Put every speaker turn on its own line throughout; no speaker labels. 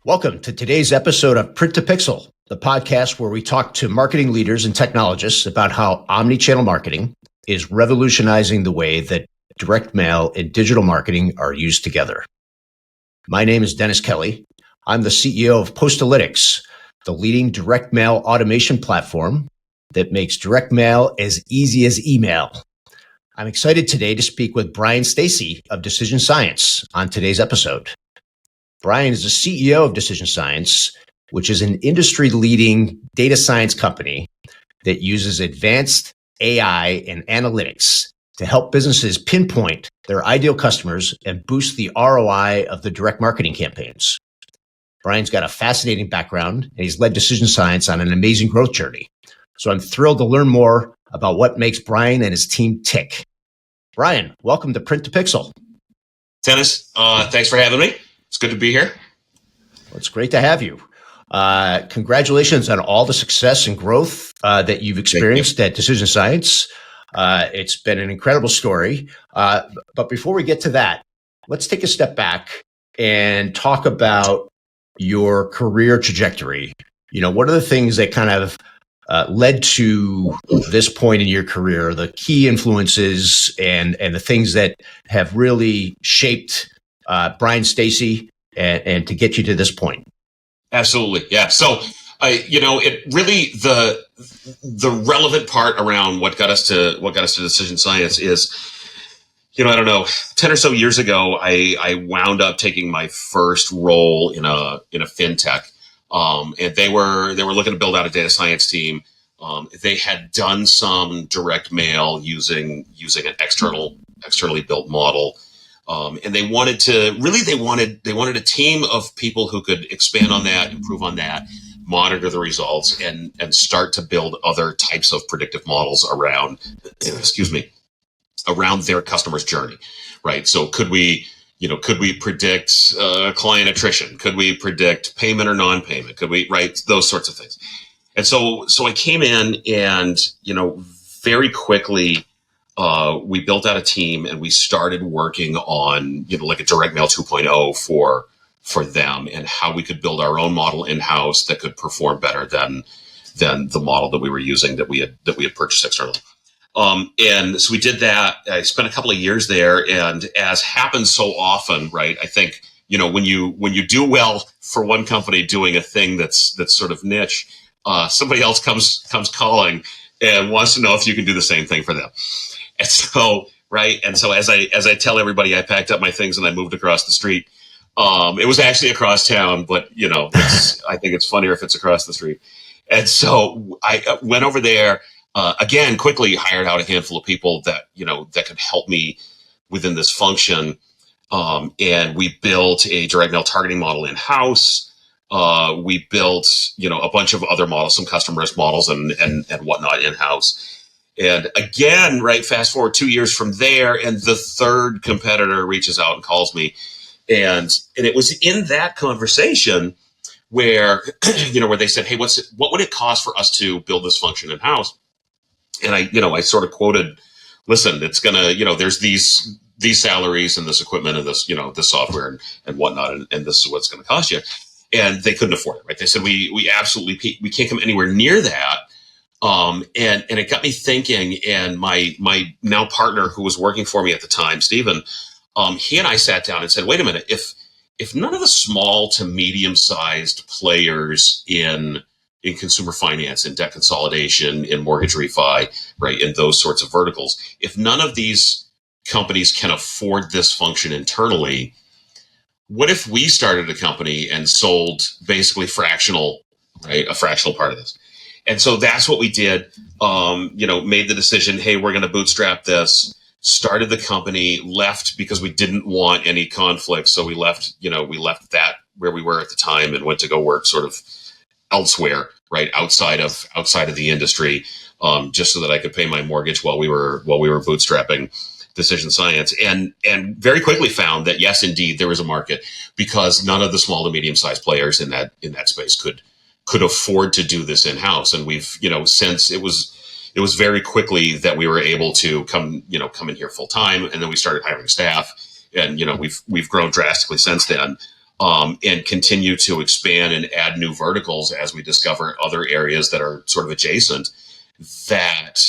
Welcome to today's episode of Print to Pixel, the podcast where we talk to marketing leaders and technologists about how omnichannel marketing is revolutionizing the way that direct mail and digital marketing are used together. My name is Dennis Kelly. I'm the CEO of Postalytics, the leading direct mail automation platform that makes direct mail as easy as email. I'm excited today to speak with Brian Stacey of Decision Science on today's episode. Brian is the CEO of Decision Science, which is an industry-leading data science company that uses advanced AI and analytics to help businesses pinpoint their ideal customers and boost the ROI of the direct marketing campaigns. Brian's got a fascinating background, and he's led Decision Science on an amazing growth journey. So I'm thrilled to learn more about what makes Brian and his team tick. Brian, welcome to Print to Pixel.
Dennis, thanks for having me. It's good to be here.
Well, it's great to have you. Congratulations on all the success and growth that you've experienced at Decision Science. It's been an incredible story. But before we get to that, let's take a step back and talk about your career trajectory. You know, what are the things that kind of led to this point in your career, the key influences and the things that have really shaped Brian Stacey and to get you to this point?
Absolutely. Yeah. So, it really, the relevant part around what got us to Decision Science is, I don't know, 10 or so years ago, I wound up taking my first role in a fintech. And they were looking to build out a data science team. They had done some direct mail using an externally built model. And they wanted a team of people who could expand on that, improve on that, monitor the results, and start to build other types of predictive models around their customer's journey, right? So could we predict client attrition? Could we predict payment or non-payment? Could we, right? Those sorts of things. And so I came in and, very quickly, we built out a team and we started working on, like a direct mail 2.0 for them and how we could build our own model in-house that could perform better than the model that we were using that we had purchased externally. And so we did that. I spent a couple of years there, and as happens so often, right? I think, when you do well for one company doing a thing that's sort of niche, somebody else comes calling and wants to know if you can do the same thing for them. And so, right. And so as I tell everybody, I packed up my things and I moved across the street. It was actually across town, but I think it's funnier if it's across the street. And so I went over there, again, quickly hired out a handful of people that could help me within this function. And we built a direct mail targeting model in-house. We built, a bunch of other models, some customer risk models and whatnot in-house. And again, right, fast forward 2 years from there, and the third competitor reaches out and calls me. And it was in that conversation where, where they said, hey, what would it cost for us to build this function in-house? And I sort of quoted, listen, it's gonna, there's these salaries and this equipment and this, this software and whatnot, and this is what it's gonna cost you. And they couldn't afford it, right? They said, we absolutely, we can't come anywhere near that. And it got me thinking, and my now partner who was working for me at the time, Stephen, he and I sat down and said, wait a minute, if none of the small to medium sized players in consumer finance, in debt consolidation, in mortgage refi, right, in those sorts of verticals, if none of these companies can afford this function internally, what if we started a company and sold basically a fractional part of this? And so that's what we did, made the decision, hey, we're going to bootstrap this, started the company, left because we didn't want any conflict. So we left that where we were at the time and went to go work sort of elsewhere, right, outside of the industry, just so that I could pay my mortgage while we were bootstrapping Decision Science, and very quickly found that yes, indeed, there was a market because none of the small to medium sized players in that space could afford to do this in-house. And we've, since it was very quickly that we were able to come in here full time. And then we started hiring staff, and, we've grown drastically since then. and continue to expand and add new verticals as we discover other areas that are sort of adjacent that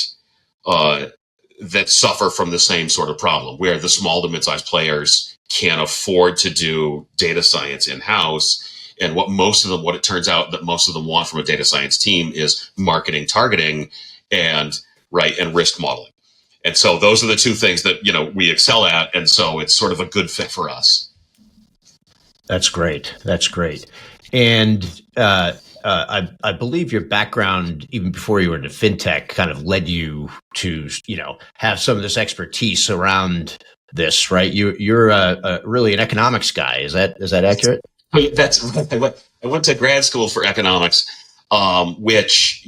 that suffer from the same sort of problem, where the small to mid-sized players can't afford to do data science in-house. And what it turns out that most of them want from a data science team is marketing targeting and risk modeling. And so those are the two things that, we excel at. And so it's sort of a good fit for us.
That's great. That's great. And I believe your background, even before you were into fintech, kind of led you to, have some of this expertise around this, right? You're really an economics guy. Is that accurate?
That's right. I went to grad school for economics, which,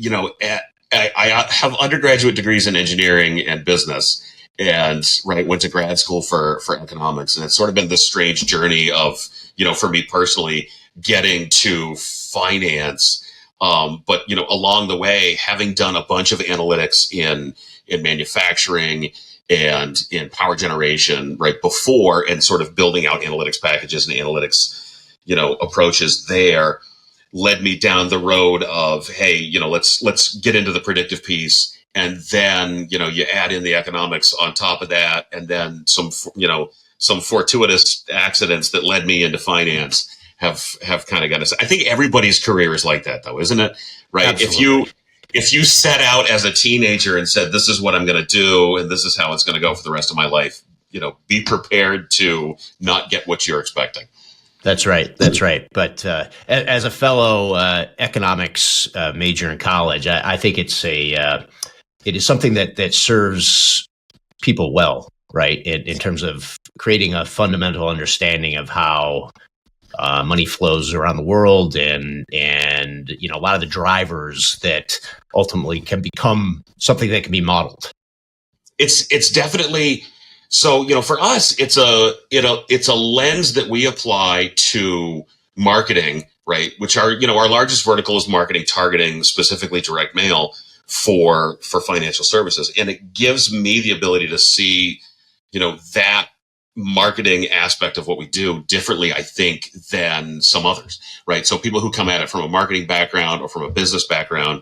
I have undergraduate degrees in engineering and business, and went to grad school for economics. And it's sort of been this strange journey of, for me personally, getting to finance. But, along the way, having done a bunch of analytics in manufacturing and in power generation before, and sort of building out analytics packages and analytics, approaches there, led me down the road of, hey, let's get into the predictive piece. And then, you add in the economics on top of that, and then some fortuitous accidents that led me into finance have kind of got us. I think everybody's career is like that, though, isn't it? Right.
Absolutely.
If you set out as a teenager and said, this is what I'm going to do, and this is how it's going to go for the rest of my life, be prepared to not get what you're expecting.
That's right. That's right. But as a fellow economics major in college, I think it is something that serves people well, right? In terms of creating a fundamental understanding of how money flows around the world, and a lot of the drivers that ultimately can become something that can be modeled.
It's definitely. So, for us, it's a lens that we apply to marketing, right? Which our largest vertical is marketing targeting, specifically direct mail for financial services. And it gives me the ability to see, that marketing aspect of what we do differently, I think, than some others, right? So people who come at it from a marketing background or from a business background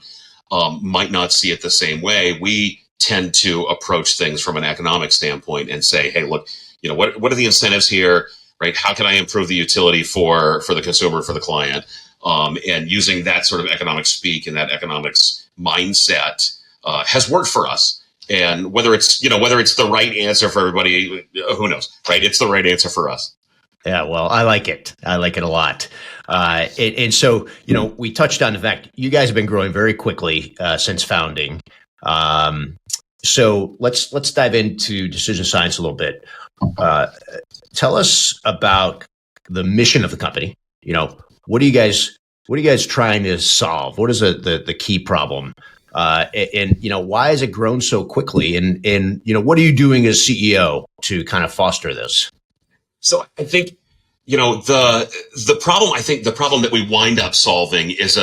might not see it the same way. We tend to approach things from an economic standpoint and say, hey, look, what are the incentives here, right? How can I improve the utility for the consumer, for the client? And using that sort of economic speak and that economics mindset has worked for us. And whether it's the right answer for everybody, who knows, right? It's the right answer for us.
Yeah, well, I like it. I like it a lot. And so, we touched on the fact you guys have been growing very quickly since founding. So let's dive into Decision Science a little bit. Tell us about the mission of the company. What are you guys trying to solve? What is the key problem? And why has it grown so quickly? And what are you doing as CEO to kind of foster this?
So I think the problem. I think the problem that we wind up solving is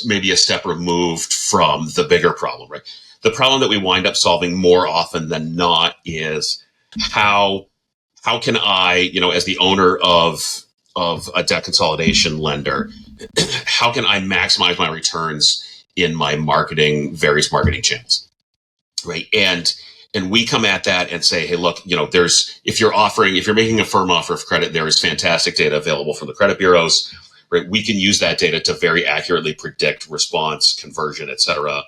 maybe a step removed from the bigger problem, right? The problem that we wind up solving more often than not is how can I, as the owner of a debt consolidation lender, how can I maximize my returns in my various marketing channels, right? And we come at that and say, hey, look, if you're making a firm offer of credit, there is fantastic data available from the credit bureaus, right? We can use that data to very accurately predict response, conversion, et cetera.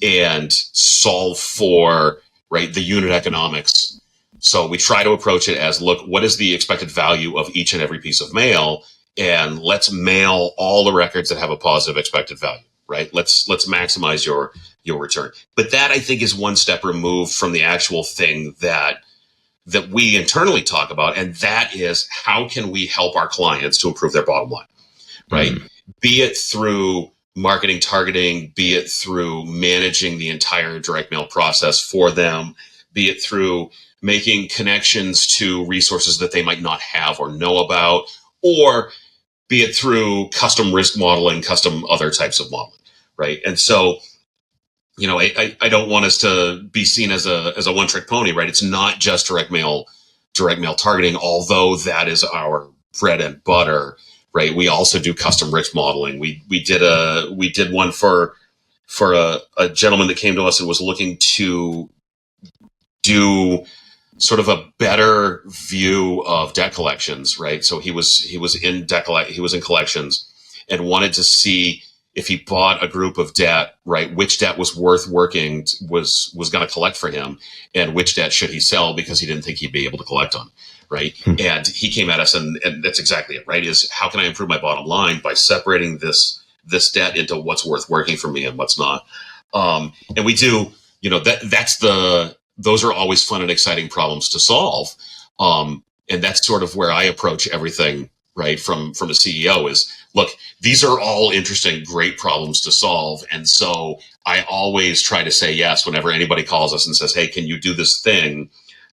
And solve for the unit economics. So we try to approach it as, look, what is the expected value of each and every piece of mail, and let's mail all the records that have a positive expected value, right? Let's maximize your return. But that, I think, is one step removed from the actual thing that we internally talk about, and that is how can we help our clients to improve their bottom line, right? Mm-hmm. Be it through marketing targeting, be it through managing the entire direct mail process for them, be it through making connections to resources that they might not have or know about, or be it through custom risk modeling, custom other types of modeling, right? And so, I don't want us to be seen as a one-trick pony, right? It's not just direct mail targeting, although that is our bread and butter, right? We also do custom risk modeling. We did one for a gentleman that came to us and was looking to do sort of a better view of debt collections, right? So he was in collections and wanted to see if he bought a group of debt, right, which debt was worth working was going to collect for him, and which debt should he sell because he didn't think he'd be able to collect on, right? And he came at us, and that's exactly it, right? Is how can I improve my bottom line by separating this debt into what's worth working for me and what's not? And we do, those are always fun and exciting problems to solve. And that's sort of where I approach everything, right? From a CEO is, look, these are all interesting, great problems to solve. And so I always try to say yes whenever anybody calls us and says, hey, can you do this thing?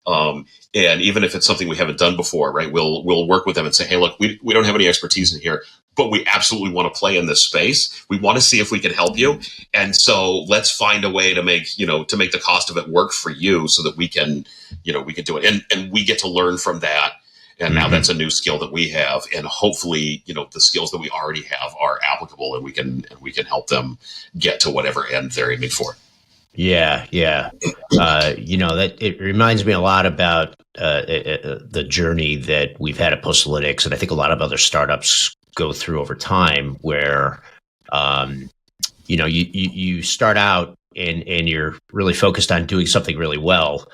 And even if it's something we haven't done before, right, we'll work with them and say, hey, look, we don't have any expertise in here, but we absolutely want to play in this space. We want to see if we can help you. And so let's find a way to make the cost of it work for you so that we can do it. And we get to learn from that. And now that's a new skill that we have. And hopefully, the skills that we already have are applicable, and we can help them get to whatever end they're aiming for.
Yeah. That it reminds me a lot about the journey that we've had at Postalytics, and I think a lot of other startups go through over time, where you start out and you're really focused on doing something really well,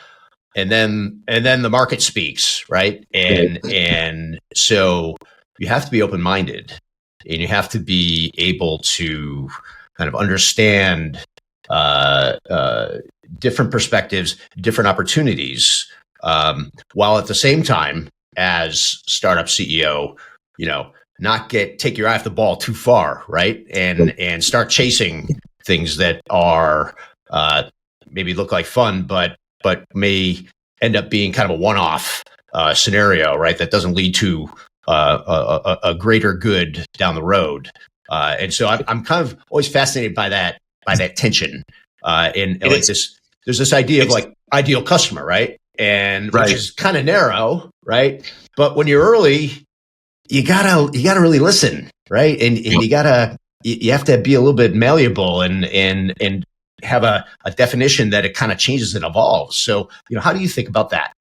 and then the market speaks, right? And so you have to be open-minded, and you have to be able to kind of understand different perspectives, different opportunities, while at the same time, as startup CEO, not take your eye off the ball too far, right? And start chasing things that are maybe look like fun, but may end up being kind of a one-off scenario, right? That doesn't lead to a greater good down the road. And so I'm kind of always fascinated by that tension. And like this, there's this idea of like ideal customer, right? And which is kind of narrow, right? But when you're early, you gotta really listen, right? And you have to be a little bit malleable and have a definition that it kind of changes and evolves. So, how do you think about that?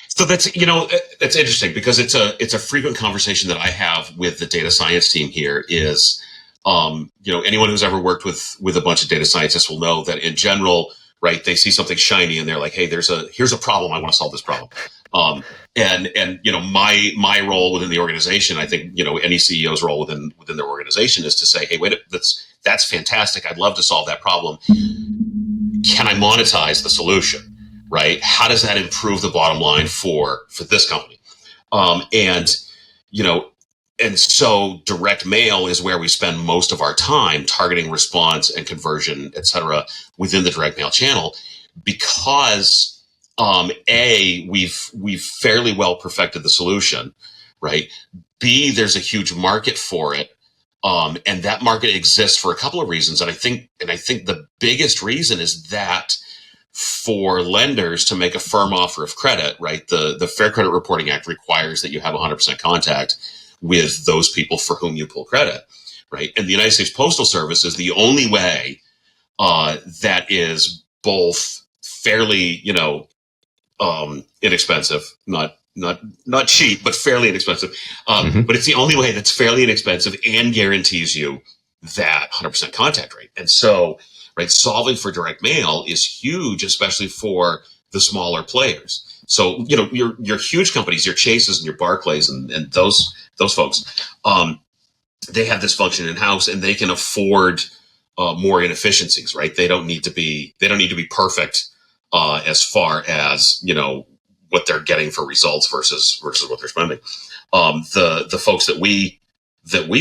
So that's interesting, because it's a frequent conversation that I have with the data science team here is, anyone who's ever worked with a bunch of data scientists will know that in general, right, they see something shiny and they're like, hey, here's a problem. I want to solve this problem. And my role within the organization, I think, any CEO's role within their organization is to say, hey, wait, that's fantastic. I'd love to solve that problem. Can I monetize the solution, right? How does that improve the bottom line for this company? And so direct mail is where we spend most of our time targeting response and conversion, et cetera, within the direct mail channel, because we've fairly well perfected the solution, right? B, there's a huge market for it. And that market exists for a couple of reasons. And I think the biggest reason is that for lenders to make a firm offer of credit, right? The Fair Credit Reporting Act requires that you have 100% contact with those people for whom you pull credit, right? And the United States Postal Service is the only way that is both fairly, inexpensive, not cheap, but fairly inexpensive. But it's the only way that's fairly inexpensive and guarantees you that 100% contact rate. And so, right, solving for direct mail is huge, especially for the smaller players. So, your huge companies, your Chases and your Barclays and those folks, they have this function in house, and they can afford more inefficiencies, right? They don't need to be perfect as far as what they're getting for results versus what they're spending. The folks that we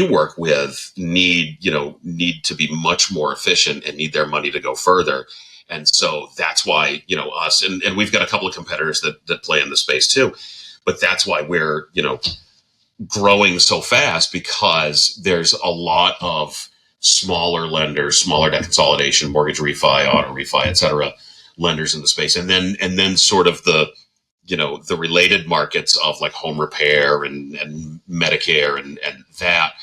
work with need to be much more efficient and need their money to go further. And so that's why, us, and we've got a couple of competitors that play in the space too, but that's why we're, growing so fast, because there's a lot of smaller lenders, smaller debt consolidation, mortgage refi, auto refi, et cetera, lenders in the space. And then sort of the related markets of like home repair and Medicare and that,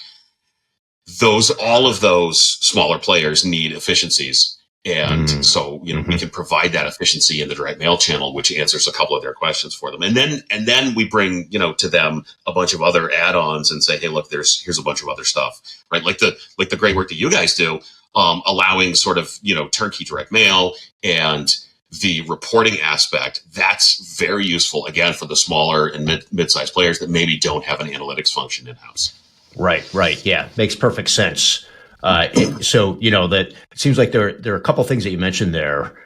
all of those smaller players need efficiencies. And so, we can provide that efficiency in the direct mail channel, which answers a couple of their questions for them. And then we bring, to them a bunch of other add-ons and say, hey, look, here's a bunch of other stuff, right? Like the great work that you guys do, allowing sort of, turnkey direct mail and the reporting aspect. That's very useful, again, for the smaller and mid-sized players that maybe don't have an analytics function in-house.
Right. Yeah, makes perfect sense. So, that it seems like there are a couple things that you mentioned there.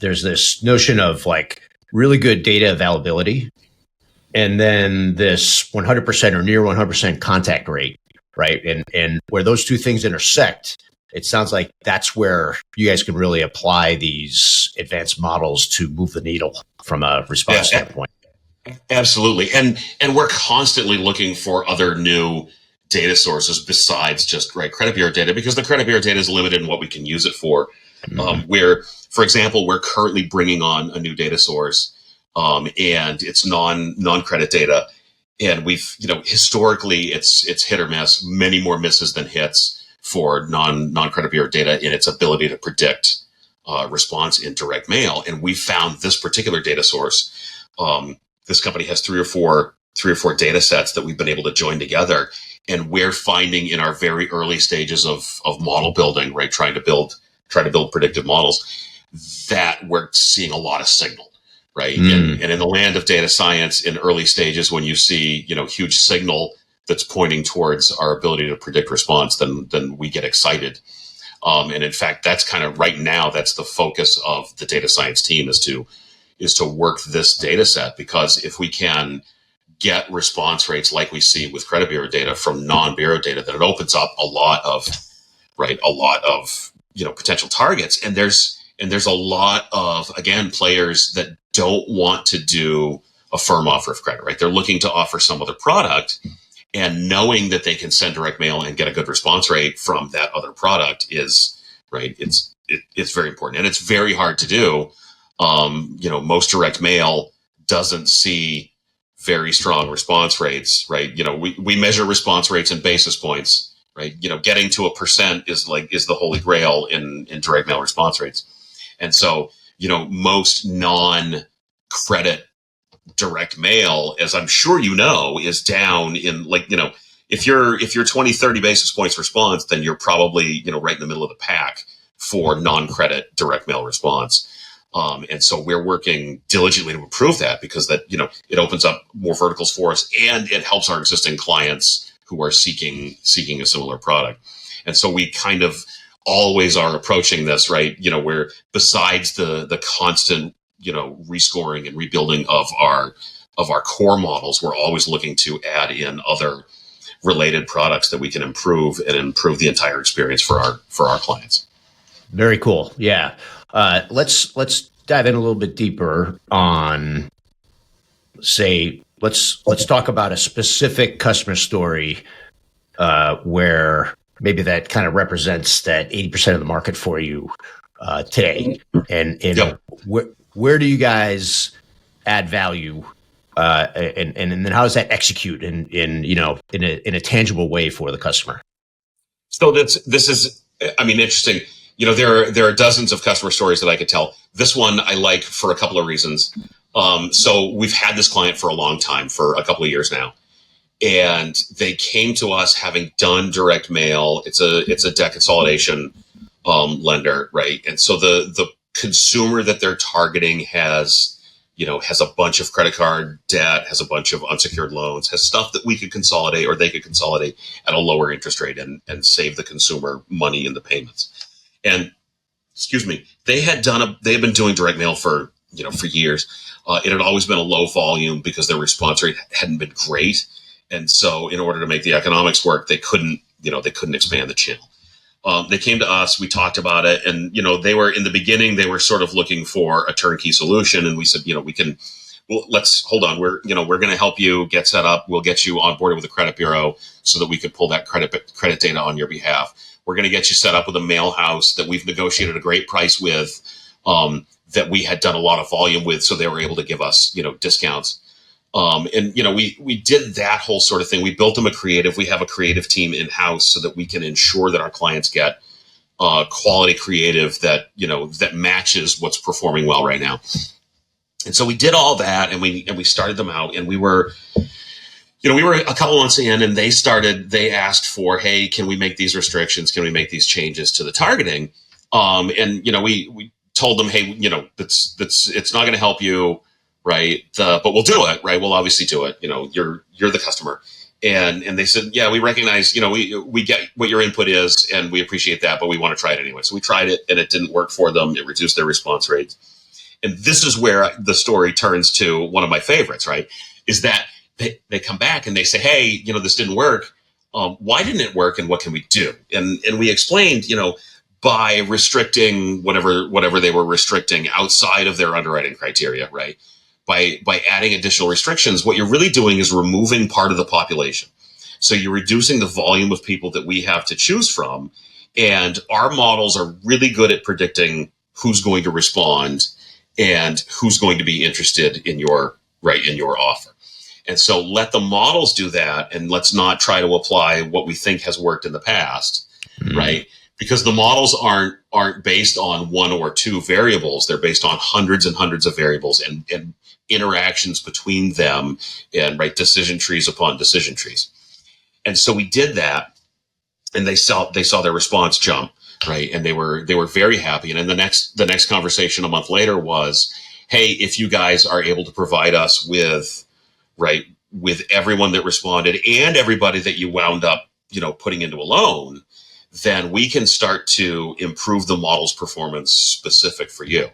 There's this notion of like really good data availability, and then this 100% or near 100% contact rate, right? And where those two things intersect, it sounds like that's where you guys can really apply these advanced models to move the needle from a response standpoint.
Absolutely. And we're constantly looking for other new data sources besides just credit bureau data, because the credit bureau data is limited in what we can use it for. For example, we're currently bringing on a new data source, and it's non-credit data. And we've, historically it's hit or miss, many more misses than hits for non-credit bureau data in its ability to predict response in direct mail. And we found this particular data source. This company has three or four data sets that we've been able to join together. And we're finding in our very early stages of model building, right, trying to build predictive models, that we're seeing a lot of signal, right? And in the land of data science, in early stages, when you see, huge signal that's pointing towards our ability to predict response, then we get excited. And in fact, that's kind of right now, that's the focus of the data science team is to work this data set, because if we can get response rates like we see with credit bureau data from non-bureau data, then it opens up a lot of potential targets. And there's a lot of, again, players that don't want to do a firm offer of credit, right? They're looking to offer some other product, and knowing that they can send direct mail and get a good response rate from that other product is right. It's very important, and it's very hard to do. Most direct mail doesn't see very strong response rates, right? We measure response rates in basis points, right? Getting to 1% is the holy grail in direct mail response rates. And so, most non-credit direct mail, as I'm sure is down in if you're 20, 30 basis points response, then you're probably, right in the middle of the pack for non-credit direct mail response. And so we're working diligently to improve that, because that, it opens up more verticals for us, and it helps our existing clients who are seeking a similar product. And so we kind of always are approaching this, right? Where besides the constant, rescoring and rebuilding of our core models, we're always looking to add in other related products that we can improve the entire experience for our clients.
Very cool. Yeah. Let's dive in a little bit deeper on, say, let's talk about a specific customer story where maybe that kind of represents that 80% of the market for you today, and
Yep.
where do you guys add value, and then how does that execute in a tangible way for the customer?
So this is, interesting. There are dozens of customer stories that I could tell. This one I like for a couple of reasons. So we've had this client for a long time, for a couple of years now, and they came to us having done direct mail. It's a debt consolidation lender, right? And so the consumer that they're targeting has a bunch of credit card debt, has a bunch of unsecured loans, has stuff that we could consolidate, or they could consolidate at a lower interest rate and save the consumer money in the payments. And they had been doing direct mail for years. It had always been a low volume because their response rate hadn't been great. And so in order to make the economics work, they couldn't expand the channel. They came to us, we talked about it, and they were, in the beginning, they were sort of looking for a turnkey solution, and we said, let's hold on, we're going to help you get set up. We'll get you onboarded with a credit bureau so that we could pull that credit data on your behalf. We're going to get you set up with a mail house that we've negotiated a great price with, that we had done a lot of volume with, so they were able to give us, discounts. And we did that whole sort of thing. We built them a creative. We have a creative team in house so that we can ensure that our clients get quality creative that that matches what's performing well right now. And so we did all that, and we started them out, and we were a couple months in, and they asked for, hey, can we make these restrictions? Can we make these changes to the targeting? And we told them, hey, it's not going to help you, right? But we'll do it, right? We'll obviously do it. You're the customer. And they said, yeah, we recognize, we get what your input is, and we appreciate that, but we want to try it anyway. So we tried it, and it didn't work for them. It reduced their response rates. And this is where the story turns to one of my favorites, right? Is that they come back and they say, hey, this didn't work. Why didn't it work, and what can we do? And we explained, by restricting whatever they were restricting outside of their underwriting criteria, right? By adding additional restrictions, what you're really doing is removing part of the population. So you're reducing the volume of people that we have to choose from. And our models are really good at predicting who's going to respond and who's going to be interested in your offer. And so let the models do that, and let's not try to apply what we think has worked in the past, right? Because the models aren't based on one or two variables. They're based on hundreds and hundreds of variables and interactions between them, and decision trees upon decision trees. And so we did that, and they saw their response jump, right? And they were very happy. And then the next conversation a month later was, hey, if you guys are able to provide us with everyone that responded and everybody that you wound up, putting into a loan, then we can start to improve the model's performance specific for you.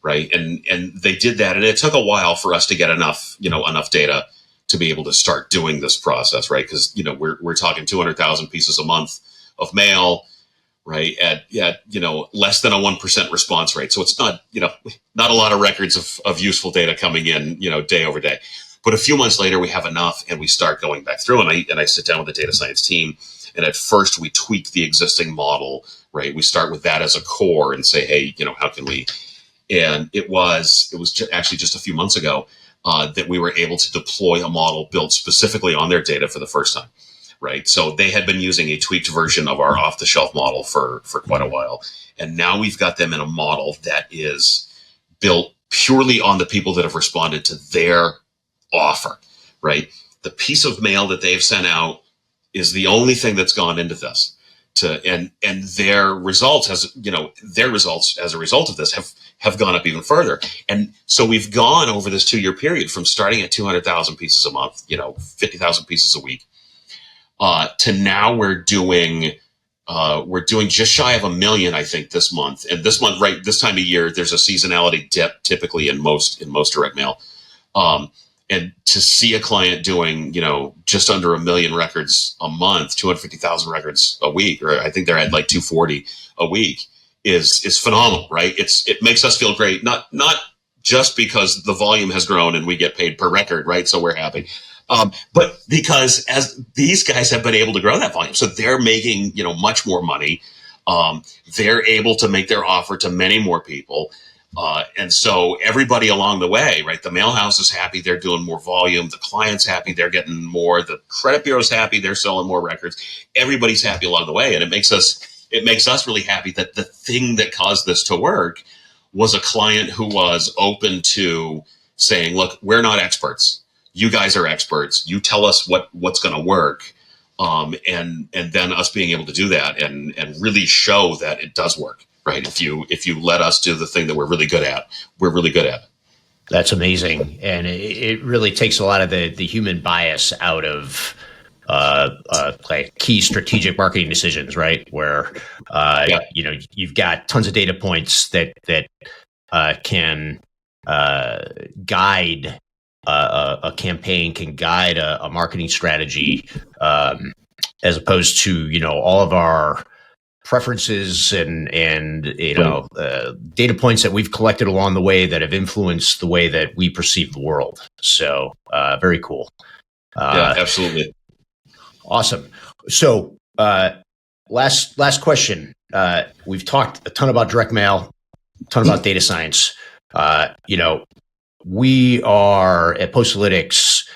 Right. And they did that. And it took a while for us to get enough data to be able to start doing this process. Right. Because, we're talking 200,000 pieces a month of mail, right, at less than a 1% response rate. So it's not a lot of records of useful data coming in, day over day. But a few months later, we have enough, and we start going back through, and I sit down with the data science team. And at first, we tweak the existing model, right? We start with that as a core and say, hey, how can we? And it was actually just a few months ago that we were able to deploy a model built specifically on their data for the first time, right? So they had been using a tweaked version of our off-the-shelf model for quite a while. And now we've got them in a model that is built purely on the people that have responded to their offer, right? The piece of mail that they've sent out is the only thing that's gone into this. And their results as a result of this have gone up even further. And so we've gone over this 2-year period from starting at 200,000 pieces a month, 50,000 pieces a week, to now we're doing just shy of 1 million, I think, this month. And this month, right, this time of year, there's a seasonality dip typically in most direct mail. And to see a client doing, just under 1 million records a month, 250,000 records a week, or I think they're at like 240 a week, is phenomenal, right? It makes us feel great, not just because the volume has grown and we get paid per record, right? So we're happy, but because as these guys have been able to grow that volume, so they're making much more money. They're able to make their offer to many more people. And so everybody along the way, right? The mail house is happy. They're doing more volume. The client's happy. They're getting more. The credit bureau's happy. They're selling more records. Everybody's happy along the way. And it makes us really happy that the thing that caused this to work was a client who was open to saying, look, we're not experts. You guys are experts. You tell us what's going to work. And then us being able to do that and really show that it does work. Right. If you let us do the thing that we're really good at, we're really good at it.
That's amazing. And it really takes a lot of the human bias out of like key strategic marketing decisions, right? Where, you've got tons of data points that can guide a campaign, can guide a marketing strategy, as opposed to, all of our preferences and data points that we've collected along the way that have influenced the way that we perceive the world. So very cool.
Yeah, absolutely.
Awesome. So last question. We've talked a ton about direct mail, a ton about data science. we are at Postalytics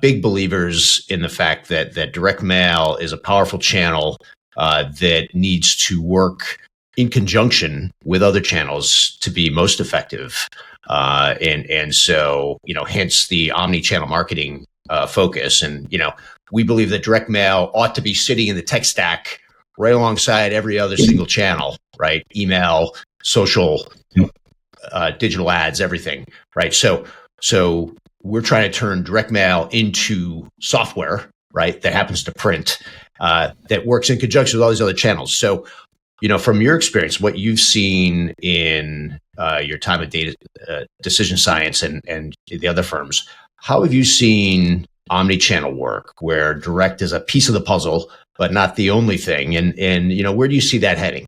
big believers in the fact that direct mail is a powerful channel that needs to work in conjunction with other channels to be most effective. And so, hence the omni-channel marketing focus. And, we believe that direct mail ought to be sitting in the tech stack right alongside every other single channel, right? Email, social, digital ads, everything, right? So we're trying to turn direct mail into software, right? That happens to print, that works in conjunction with all these other channels. So, from your experience, what you've seen in your time at Decision Science and the other firms, how have you seen omni-channel work, where direct is a piece of the puzzle, but not the only thing? And where do you see that heading?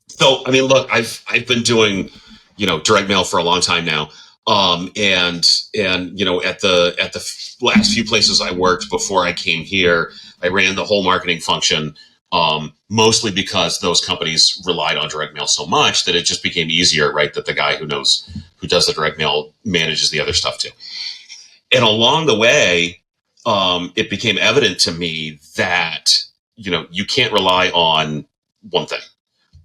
So, I mean, look, I've been doing, direct mail for a long time now. And at the last few places I worked before I came here, I ran the whole marketing function, mostly because those companies relied on direct mail so much that it just became easier, right? That the guy who does the direct mail manages the other stuff too. And along the way, it became evident to me that, you can't rely on one thing.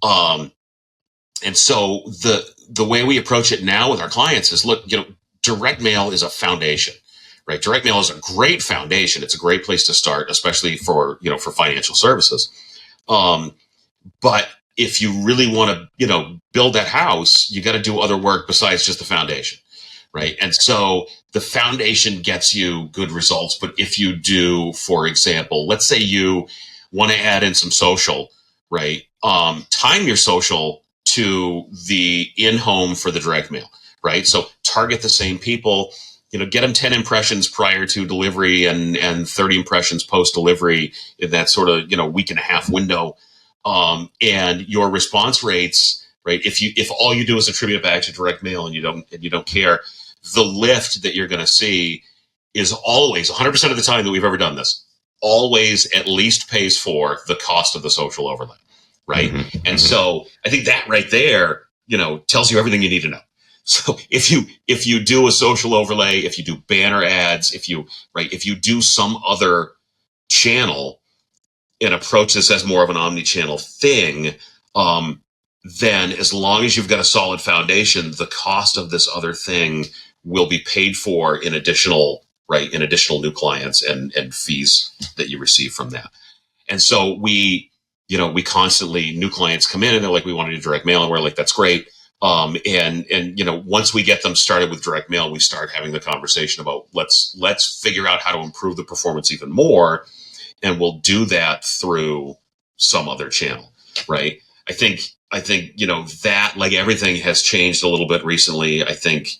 And so the way we approach it now with our clients is, look, direct mail is a foundation, right? Direct mail is a great foundation. It's a great place to start, especially for financial services. But if you really want to, build that house, you got to do other work besides just the foundation, right? And so the foundation gets you good results. But if you do, for example, let's say you want to add in some social, right? Time your social to the in-home for the direct mail, right? So target the same people, get them 10 impressions prior to delivery and 30 impressions post-delivery in that sort of, week and a half window. And your response rates, right? If all you do is attribute it back to direct mail and you don't care, the lift that you're going to see is always 100% of the time that we've ever done this, always at least pays for the cost of the social overlay. Right. Mm-hmm. And so I think that right there, tells you everything you need to know. So if you do a social overlay, if you do banner ads, if you do some other channel and approach this as more of an omni-channel thing, then as long as you've got a solid foundation, the cost of this other thing will be paid for in additional new clients and fees that you receive from that. And so we constantly, new clients come in and they're like, we want to do direct mail. And we're like, that's great. And once we get them started with direct mail, we start having the conversation about let's figure out how to improve the performance even more. And we'll do that through some other channel. Right. I think, that, like, everything has changed a little bit recently. I think,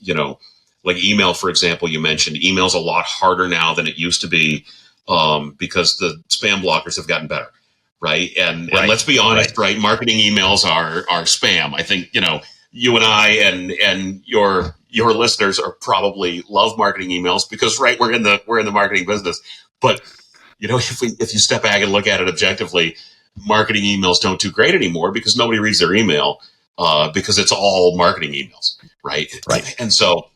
like email, for example, you mentioned, email's a lot harder now than it used to be, because the spam blockers have gotten better. Right. And let's be honest, right? Marketing emails are spam. I think, you and I and your listeners are probably love marketing emails because, right, we're in the marketing business. But, if you step back and look at it objectively, marketing emails don't do great anymore because nobody reads their email, because it's all marketing emails. Right. And so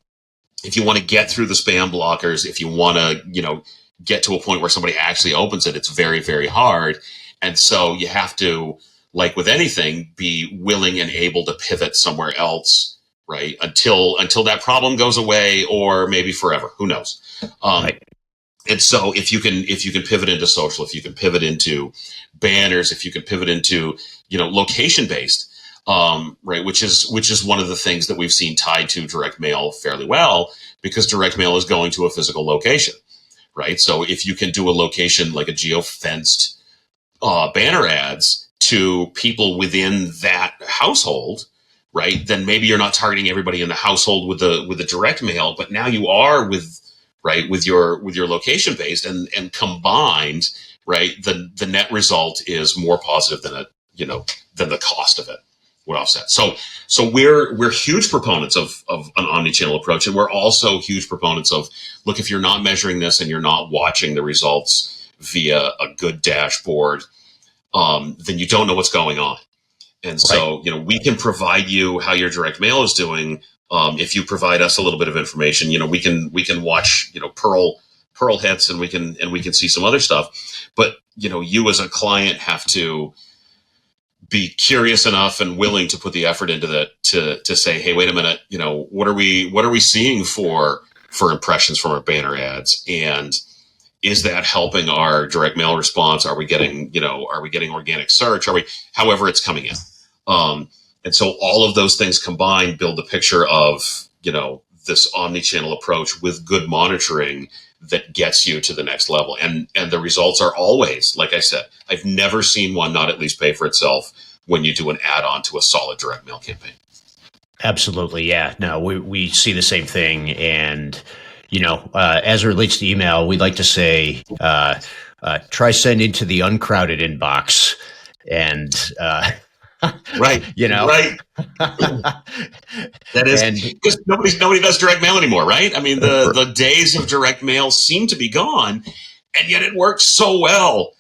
if you want to get through the spam blockers, if you want to, get to a point where somebody actually opens it, it's very, very hard. And so you have to, like with anything, be willing and able to pivot somewhere else, right? Until that problem goes away, or maybe forever, who knows? And so if you can pivot into social, if you can pivot into banners, if you can pivot into, location based, right, which is one of the things that we've seen tied to direct mail fairly well, because direct mail is going to a physical location, right? So if you can do a location like a geo-fenced banner ads to people within that household, right, then maybe you're not targeting everybody in the household with the direct mail, but now you are with your location based, and combined, right, the net result is more positive than the cost of it would offset. So we're huge proponents of an omnichannel approach, and we're also huge proponents of, look, if you're not measuring this and you're not watching the results via a good dashboard, then you don't know what's going on. And so, we can provide you how your direct mail is doing, If you provide us a little bit of information, we can watch, Pearl hits, and we can see some other stuff. But, you as a client have to be curious enough and willing to put the effort into that to say, hey, wait a minute, what are we seeing for impressions from our banner ads? And is that helping our direct mail response? Are we getting organic search? However it's coming in? And so all of those things combined build a picture of, this omni-channel approach with good monitoring that gets you to the next level. And the results are always, like I said, I've never seen one not at least pay for itself when you do an add-on to a solid direct mail campaign.
Absolutely. Yeah. No, we see the same thing. And, as it relates to email, we'd like to say, try sending to the uncrowded inbox and,
right. Right. That is because nobody does direct mail anymore, right? I mean, the days of direct mail seem to be gone, and yet it works so well,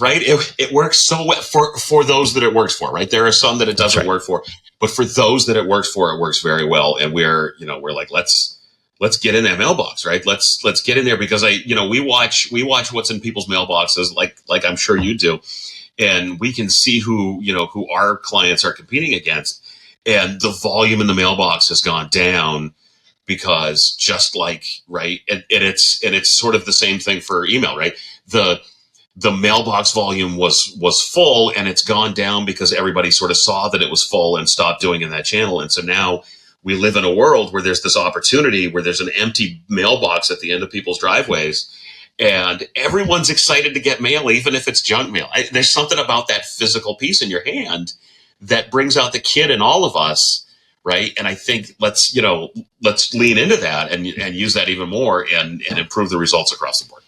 right? It works so well for those that it works for, right? There are some that it doesn't work for, but for those that it works for, it works very well. And we're like, let's get in that mailbox, right? Let's get in there, because we watch what's in people's mailboxes, like I'm sure you do. And we can see who our clients are competing against. And the volume in the mailbox has gone down because right. And it's sort of the same thing for email, right? The mailbox volume was full, and it's gone down because everybody sort of saw that it was full and stopped doing in that channel. And so now we live in a world where there's this opportunity where there's an empty mailbox at the end of people's driveways, and everyone's excited to get mail, even if it's junk mail. There's something about that physical piece in your hand that brings out the kid in all of us, right? And I think let's lean into that and use that even more and improve the results across the board.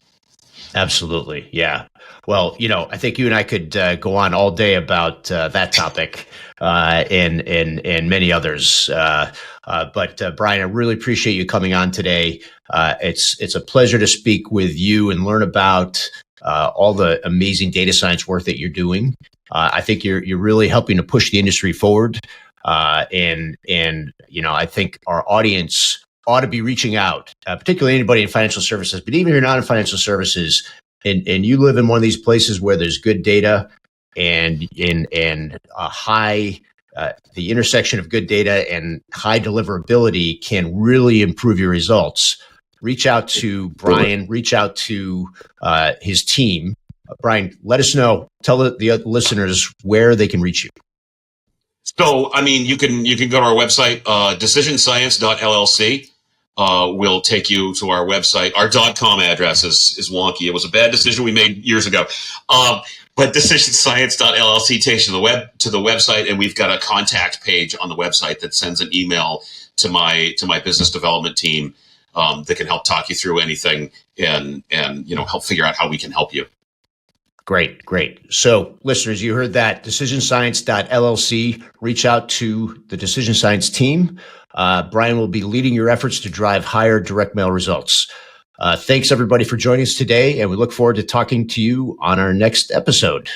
Absolutely. Yeah. Well, I think you and I could go on all day about that topic and many others. But Brian, I really appreciate you coming on today. It's a pleasure to speak with you and learn about all the amazing data science work that you're doing. I think you're really helping to push the industry forward. And I think our audience ought to be reaching out, particularly anybody in financial services, but even if you're not in financial services and you live in one of these places where there's good data and a high, the intersection of good data and high deliverability can really improve your results. Reach out to Brian, reach out to his team. Brian, let us know, tell the listeners where they can reach you.
So, you can go to our website, decisionscience.llc. Will take you to our website. Our .com address is wonky. It was a bad decision we made years ago. But decisionscience.llc takes you to the website, and we've got a contact page on the website that sends an email to my business development team that can help talk you through anything and help figure out how we can help you.
Great. So, listeners, you heard that. DecisionScience.llc. Reach out to the Decision Science team. Brian will be leading your efforts to drive higher direct mail results. Thanks, everybody, for joining us today, and we look forward to talking to you on our next episode.